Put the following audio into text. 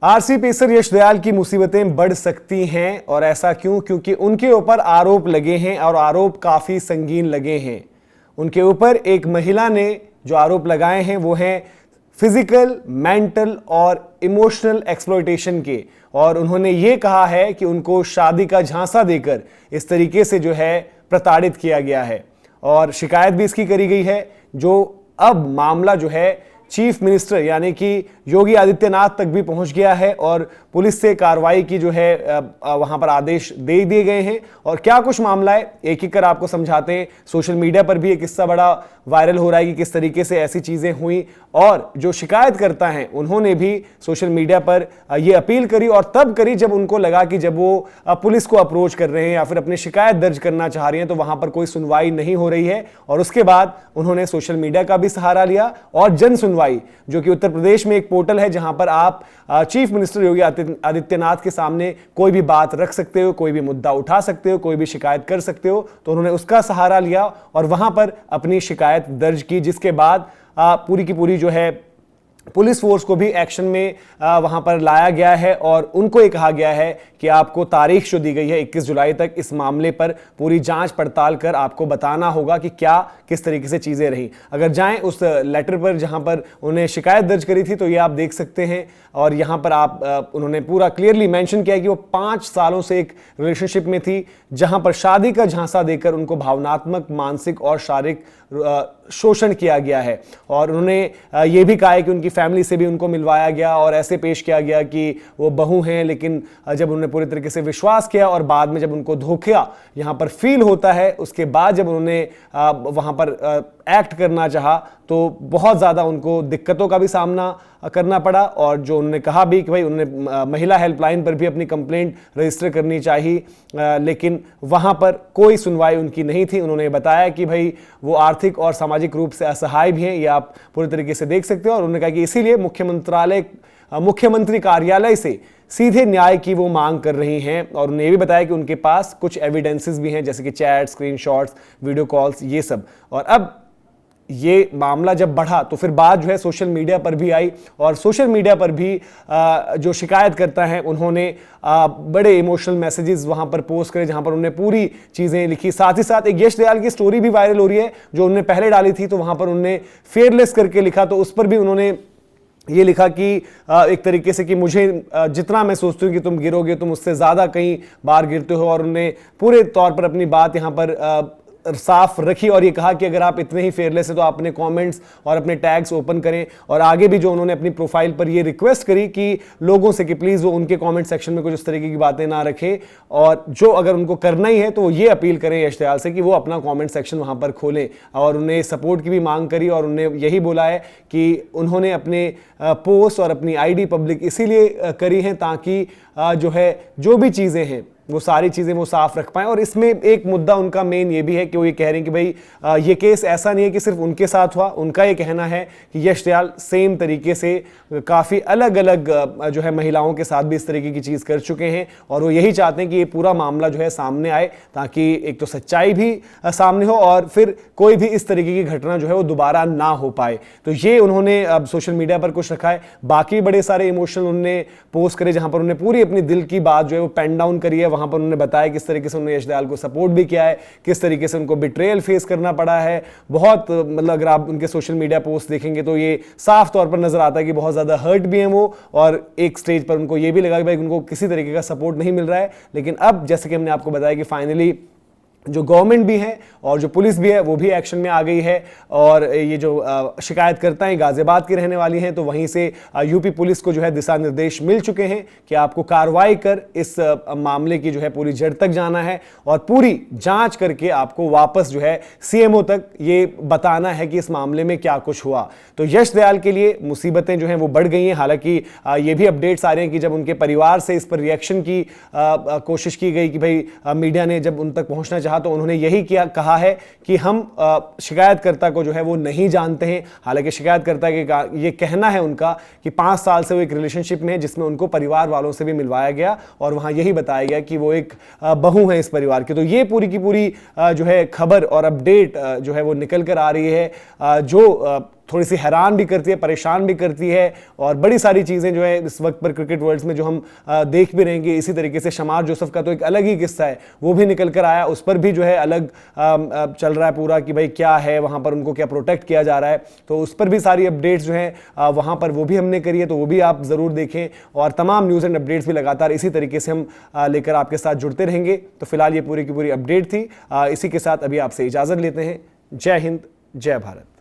RC pacer यश दयाल की मुसीबतें बढ़ सकती हैं। और ऐसा क्यों? क्योंकि उनके ऊपर आरोप लगे हैं और आरोप काफी संगीन लगे हैं। उनके ऊपर एक महिला ने जो आरोप लगाए हैं वो हैं फिजिकल, मेंटल और इमोशनल एक्सप्लॉयटेशन के। और उन्होंने ये कहा है कि उनको शादी का झांसा देकर इस तरीके से जो है प्रताड़ित किया गया है और शिकायत भी इसकी करी गई है। जो अब मामला जो है चीफ मिनिस्टर यानी कि योगी आदित्यनाथ तक भी पहुंच गया है और पुलिस से कार्रवाई की जो है वहां पर आदेश दे दिए गए हैं। और क्या कुछ मामला है एक एक कर आपको समझाते हैं। सोशल मीडिया पर भी एक किस्सा बड़ा वायरल हो रहा है कि किस तरीके से ऐसी चीजें हुई और जो शिकायत करता है उन्होंने भी सोशल मीडिया पर यह अपील करी और तब करी जब उनको लगा कि जब वो पुलिस को अप्रोच कर रहे हैं या फिर अपनी शिकायत दर्ज करना चाह रही हैं तो वहां पर कोई सुनवाई नहीं हो रही है। और उसके बाद उन्होंने सोशल मीडिया का भी सहारा लिया और जन सुनवाई, जो कि उत्तर प्रदेश में एक पोर्टल है जहां पर आप चीफ मिनिस्टर योगी आदित्यनाथ के सामने कोई भी बात रख सकते हो, कोई भी मुद्दा उठा सकते हो, कोई भी शिकायत कर सकते हो। तो उन्होंने उसका सहारा लिया और वहां पर अपनी शिकायत दर्ज की, जिसके बाद पूरी की पूरी जो है पुलिस फोर्स को भी एक्शन में वहां पर लाया गया है और उनको ये कहा गया है कि आपको तारीख जो दी गई है 21 जुलाई तक इस मामले पर पूरी जांच पड़ताल कर आपको बताना होगा कि क्या किस तरीके से चीजें रही। अगर जाएं उस लेटर पर जहां पर उन्हें शिकायत दर्ज करी थी तो ये आप देख सकते हैं और यहां पर आप उन्होंने पूरा क्लियरली मेंशन किया कि वो 5 सालों से एक रिलेशनशिप में थी जहां पर शादी का झांसा देकर उनको भावनात्मक, मानसिक और शारीरिक शोषण किया गया है। और उन्होंने ये भी कहा है कि उनकी फैमिली से भी उनको मिलवाया गया और ऐसे पेश किया गया कि वो बहू हैं, लेकिन जब उन्होंने पूरी तरीके से विश्वास किया और बाद में जब उनको धोखा यहां पर फील होता है उसके बाद जब उन्होंने वहां पर एक्ट करना चाहा तो बहुत ज़्यादा उनको दिक्कतों का भी सामना करना पड़ा। और जो उन्होंने कहा भी कि भाई उन्होंने महिला हेल्पलाइन पर भी अपनी कंप्लेंट रजिस्टर करनी चाहिए, लेकिन वहां पर कोई सुनवाई उनकी नहीं थी। उन्होंने बताया कि भाई वो आर्थिक और सामाजिक रूप से असहाय भी हैं, ये आप पूरी तरीके से देख सकते हो। और उन्होंने कहा कि इसीलिए मुख्यमंत्री कार्यालय से सीधे न्याय की वो मांग कर रही हैं। और उन्होंने ये भी बताया कि उनके पास कुछ एविडेंसेस भी हैं जैसे कि चैट, स्क्रीनशॉट्स, वीडियो कॉल्स, ये सब। और अब ये मामला जब बढ़ा तो फिर बात जो है सोशल मीडिया पर भी आई और सोशल मीडिया पर भी जो शिकायत करता है उन्होंने बड़े इमोशनल मैसेजेस वहां पर पोस्ट करे जहां पर उन्होंने पूरी चीजें लिखी। साथ ही साथ एक यश दयाल की स्टोरी भी वायरल हो रही है जो उन्होंने पहले डाली थी, तो वहां पर उन्होंने फेयरलेस करके लिखा, तो उस पर भी उन्होंने ये लिखा कि एक तरीके से कि मुझे जितना मैं सोचती हूँ कि तुम गिरोगे तुम उससे ज़्यादा कई बार गिरते हो। और उन्होंने पूरे तौर पर अपनी बात यहाँ पर साफ रखी और ये कहा कि अगर आप इतने ही फेयरलेस है तो अपने कमेंट्स और अपने टैग्स ओपन करें। और आगे भी जो उन्होंने अपनी प्रोफाइल पर ये रिक्वेस्ट करी कि लोगों से कि प्लीज़ वो उनके कमेंट सेक्शन में कुछ इस तरीके की बातें ना रखें और जो अगर उनको करना ही है तो वो ये अपील करें यश दयाल से कि वो अपना कमेंट सेक्शन वहाँ पर खोलें। और उन्हें सपोर्ट की भी मांग करी और उन्हें यही बोला है कि उन्होंने अपने पोस्ट और अपनी ID पब्लिक इसीलिए करी हैं ताकि जो है जो भी चीज़ें हैं वो सारी चीज़ें वो साफ रख पाएं। और इसमें एक मुद्दा उनका मेन ये भी है कि वो ये कह रहे हैं कि भाई ये केस ऐसा नहीं है कि सिर्फ उनके साथ हुआ। उनका ये कहना है कि यश दयाल सेम तरीके से काफ़ी अलग अलग जो है महिलाओं के साथ भी इस तरीके की चीज़ कर चुके हैं और वो यही चाहते हैं कि ये पूरा मामला जो है सामने आए ताकि एक तो सच्चाई भी सामने हो और फिर कोई भी इस तरीके की घटना जो है वो दोबारा ना हो पाए। तो ये उन्होंने अब सोशल मीडिया पर कुछ रखा है। बाकी बड़े सारे इमोशनल उन्होंने पोस्ट करे जहां पर उन्होंने पूरी अपनी दिल की बात जो है वो पेन डाउन करी है। वहां पर उन्होंने बताया किस तरीके से उन्होंने यश दयाल को सपोर्ट भी किया है, किस तरीके से उनको बिट्रेयल फेस करना पड़ा है। बहुत मतलब अगर आप उनके सोशल मीडिया पोस्ट देखेंगे तो ये साफ तौर पर नजर आता है कि बहुत ज्यादा हर्ट भी हैं वो और एक स्टेज पर उनको ये भी लगा कि भाई उनको किसी तरीके का सपोर्ट नहीं मिल रहा है। लेकिन अब जैसे कि हमने आपको बताया कि फाइनली जो गवर्नमेंट भी है और जो पुलिस भी है वो भी एक्शन में आ गई है। और ये जो शिकायतकर्ता हैं गाजियाबाद की रहने वाली हैं, तो वहीं से यूपी पुलिस को जो है दिशा निर्देश मिल चुके हैं कि आपको कार्रवाई कर इस मामले की जो है पूरी जड़ तक जाना है और पूरी जांच करके आपको वापस जो है CMO तक ये बताना है कि इस मामले में क्या कुछ हुआ। तो यश दयाल के लिए मुसीबतें जो हैं वो बढ़ गई हैं। हालांकि ये भी अपडेट्स आ रहे हैं कि जब उनके परिवार से इस पर रिएक्शन की कोशिश की गई कि भाई मीडिया ने जब उन तक पहुंचना चाहा तो उन्होंने यही कहा है कि हम शिकायतकर्ता को जो है वो नहीं जानते हैं। हालांकि शिकायतकर्ता के ये कहना है उनका कि 5 साल से वो एक रिलेशनशिप में है जिसमें उनको परिवार वालों से भी मिलवाया गया और वहां यही बताया गया कि वो एक बहू है इस परिवार की। तो ये पूरी की पूरी जो है खबर और अपडेट जो है वो निकल कर आ रही है जो थोड़ी सी हैरान भी करती है, परेशान भी करती है, और बड़ी सारी चीज़ें जो है इस वक्त पर क्रिकेट वर्ल्ड में जो हम देख भी रहेंगे। इसी तरीके से शमार जोसेफ का तो एक अलग ही किस्सा है, वो भी निकल कर आया, उस पर भी जो है अलग चल रहा है पूरा कि भाई क्या है वहाँ पर, उनको क्या प्रोटेक्ट किया जा रहा है। तो उस पर भी सारी अपडेट्स जो हैं वहाँ पर वो भी हमने करी है, तो वो भी आप ज़रूर देखें। और तमाम न्यूज़ एंड अपडेट्स भी लगातार इसी तरीके से हम लेकर आपके साथ जुड़ते रहेंगे। तो फिलहाल ये पूरी की पूरी अपडेट थी। इसी के साथ अभी आपसे इजाज़त लेते हैं। जय हिंद, जय भारत।